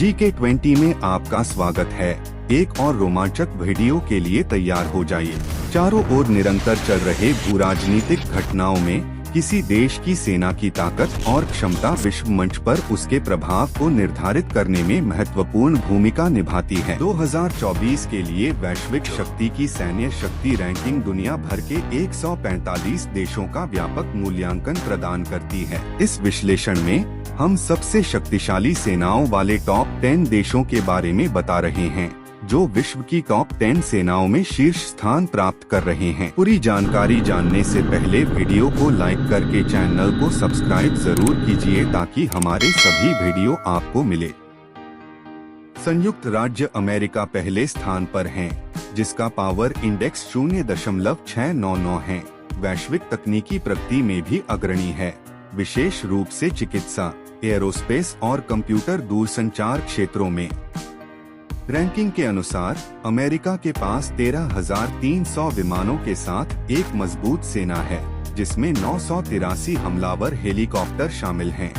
GK20 में आपका स्वागत है। एक और रोमांचक वीडियो के लिए तैयार हो जाइए। चारों ओर निरंतर चल रहे भू-राजनीतिक घटनाओं में किसी देश की सेना की ताकत और क्षमता विश्व मंच पर उसके प्रभाव को निर्धारित करने में महत्वपूर्ण भूमिका निभाती है। 2024 के लिए वैश्विक शक्ति की सैन्य शक्ति रैंकिंग दुनिया भर के 145 देशों का व्यापक मूल्यांकन प्रदान करती है। इस विश्लेषण में हम सबसे शक्तिशाली सेनाओं वाले टॉप 10 देशों के बारे में बता रहे हैं, जो विश्व की टॉप 10 सेनाओं में शीर्ष स्थान प्राप्त कर रहे हैं। पूरी जानकारी जानने से पहले वीडियो को लाइक करके चैनल को सब्सक्राइब जरूर कीजिए ताकि हमारे सभी वीडियो आपको मिले। संयुक्त राज्य अमेरिका पहले स्थान पर है, जिसका पावर इंडेक्स 0.699 है। वैश्विक तकनीकी प्रगति में भी अग्रणी है, विशेष रूप से चिकित्सा, एयरोस्पेस और कंप्यूटर दूरसंचार क्षेत्रों में। रैंकिंग के अनुसार अमेरिका के पास 13,300 विमानों के साथ एक मजबूत सेना है, जिसमें 983 हमलावर हेलीकॉप्टर शामिल हैं।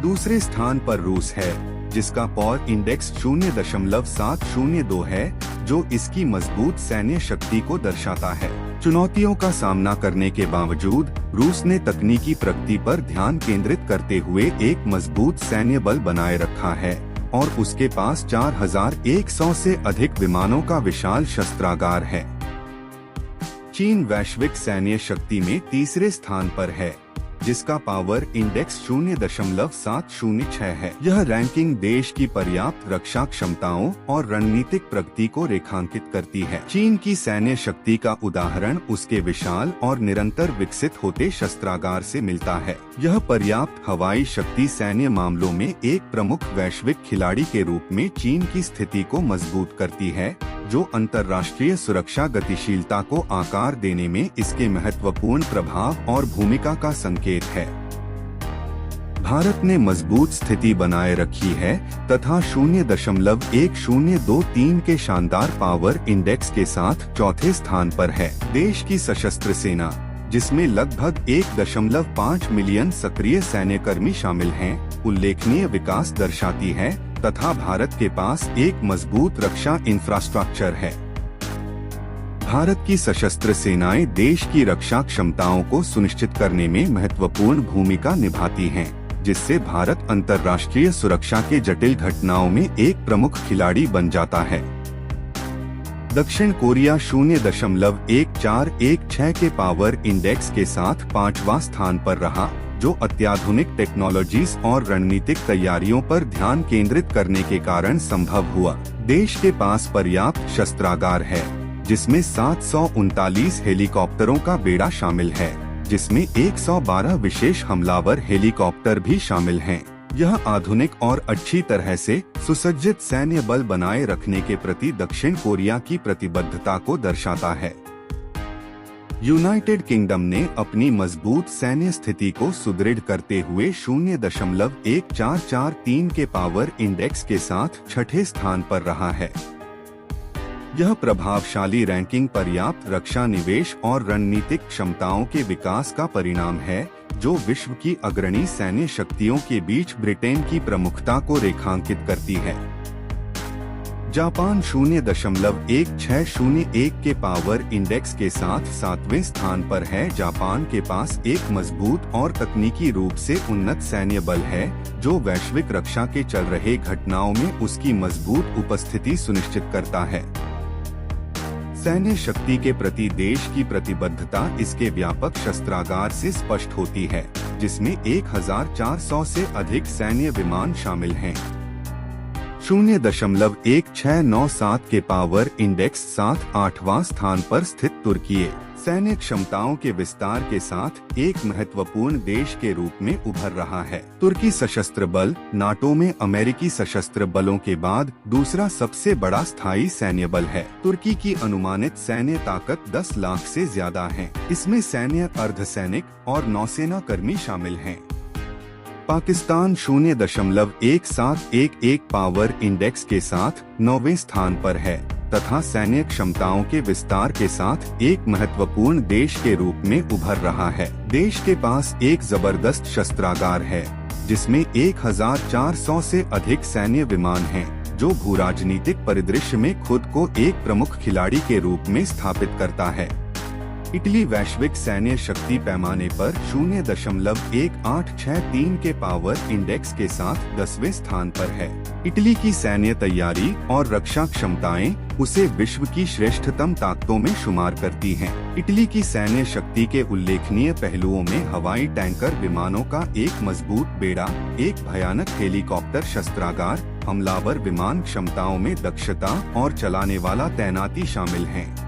दूसरे स्थान पर रूस है, जिसका पावर इंडेक्स 0.702 है, जो इसकी मजबूत सैन्य शक्ति को दर्शाता है। चुनौतियों का सामना करने के बावजूद रूस ने तकनीकी प्रगति पर ध्यान केंद्रित करते हुए एक मजबूत सैन्य बल बनाए रखा है और उसके पास 4,100 से अधिक विमानों का विशाल शस्त्रागार है। चीन वैश्विक सैन्य शक्ति में तीसरे स्थान पर है, जिसका पावर इंडेक्स 0.706 है। यह रैंकिंग देश की पर्याप्त रक्षा क्षमताओं और रणनीतिक प्रगति को रेखांकित करती है। चीन की सैन्य शक्ति का उदाहरण उसके विशाल और निरंतर विकसित होते शस्त्रागार से मिलता है। यह पर्याप्त हवाई शक्ति सैन्य मामलों में एक प्रमुख वैश्विक खिलाड़ी के रूप में चीन की स्थिति को मजबूत करती है, जो अंतर्राष्ट्रीय सुरक्षा गतिशीलता को आकार देने में इसके महत्वपूर्ण प्रभाव और भूमिका का संकेत है। भारत ने मजबूत स्थिति बनाए रखी है तथा 0.1023 के शानदार पावर इंडेक्स के साथ चौथे स्थान पर है। देश की सशस्त्र सेना, जिसमें लगभग 1.5 मिलियन सक्रिय सैन्यकर्मी शामिल हैं, उल्लेखनीय विकास दर्शाती है तथा भारत के पास एक मजबूत रक्षा इंफ्रास्ट्रक्चर है। भारत की सशस्त्र सेनाएं देश की रक्षा क्षमताओं को सुनिश्चित करने में महत्वपूर्ण भूमिका निभाती हैं, जिससे भारत अंतर्राष्ट्रीय सुरक्षा के जटिल घटनाओं में एक प्रमुख खिलाड़ी बन जाता है। दक्षिण कोरिया 0.1416 के पावर इंडेक्स के साथ 5वां स्थान पर रहा, जो अत्याधुनिक टेक्नोलॉजीज और रणनीतिक तैयारियों पर ध्यान केंद्रित करने के कारण संभव हुआ। देश के पास पर्याप्त शस्त्रागार है, जिसमें 739 हेलीकॉप्टरों का बेड़ा शामिल है, जिसमें 112 विशेष हमलावर हेलीकॉप्टर भी शामिल हैं। यह आधुनिक और अच्छी तरह से सुसज्जित सैन्य बल बनाए रखने के प्रति दक्षिण कोरिया की प्रतिबद्धता को दर्शाता है। यूनाइटेड किंगडम ने अपनी मजबूत सैन्य स्थिति को सुदृढ़ करते हुए 0.1443 के पावर इंडेक्स के साथ छठे स्थान पर रहा है। यह प्रभावशाली रैंकिंग पर्याप्त रक्षा निवेश और रणनीतिक क्षमताओं के विकास का परिणाम है, जो विश्व की अग्रणी सैन्य शक्तियों के बीच ब्रिटेन की प्रमुखता को रेखांकित करती है। जापान 0.1601 के पावर इंडेक्स के साथ 7वें स्थान पर है। जापान के पास एक मजबूत और तकनीकी रूप से उन्नत सैन्य बल है, जो वैश्विक रक्षा के चल रहे घटनाओं में उसकी मजबूत उपस्थिति सुनिश्चित करता है। सैन्य शक्ति के प्रति देश की प्रतिबद्धता इसके व्यापक शस्त्रागार से स्पष्ट होती है, जिसमें 1,400 से अधिक सैन्य विमान शामिल हैं। 0.1697 के पावर इंडेक्स साथ 8वां स्थान पर स्थित तुर्की सैन्य क्षमताओं के विस्तार के साथ एक महत्वपूर्ण देश के रूप में उभर रहा है। तुर्की सशस्त्र बल नाटो में अमेरिकी सशस्त्र बलों के बाद दूसरा सबसे बड़ा स्थायी सैन्य बल है। तुर्की की अनुमानित सैन्य ताकत 10 लाख से ज्यादा है। इसमें सैन्य, अर्धसैनिक और नौसेना कर्मी शामिल हैं। पाकिस्तान 0.1711 पावर इंडेक्स के साथ 9वें स्थान पर है तथा सैन्य क्षमताओं के विस्तार के साथ एक महत्वपूर्ण देश के रूप में उभर रहा है। देश के पास एक जबरदस्त शस्त्रागार है, जिसमें 1400 से अधिक सैन्य विमान हैं, जो भूराजनीतिक परिदृश्य में खुद को एक प्रमुख खिलाड़ी के रूप में स्थापित करता है। इटली वैश्विक सैन्य शक्ति पैमाने पर 0.1863 के पावर इंडेक्स के साथ 10वें स्थान पर है। इटली की सैन्य तैयारी और रक्षा क्षमताएं उसे विश्व की श्रेष्ठतम ताकतों में शुमार करती हैं। इटली की सैन्य शक्ति के उल्लेखनीय पहलुओं में हवाई टैंकर विमानों का एक मजबूत बेड़ा, एक भयानक हेलीकॉप्टर शस्त्रागार, हमलावर विमान क्षमताओं में दक्षता और चलाने वाला तैनाती शामिल हैं।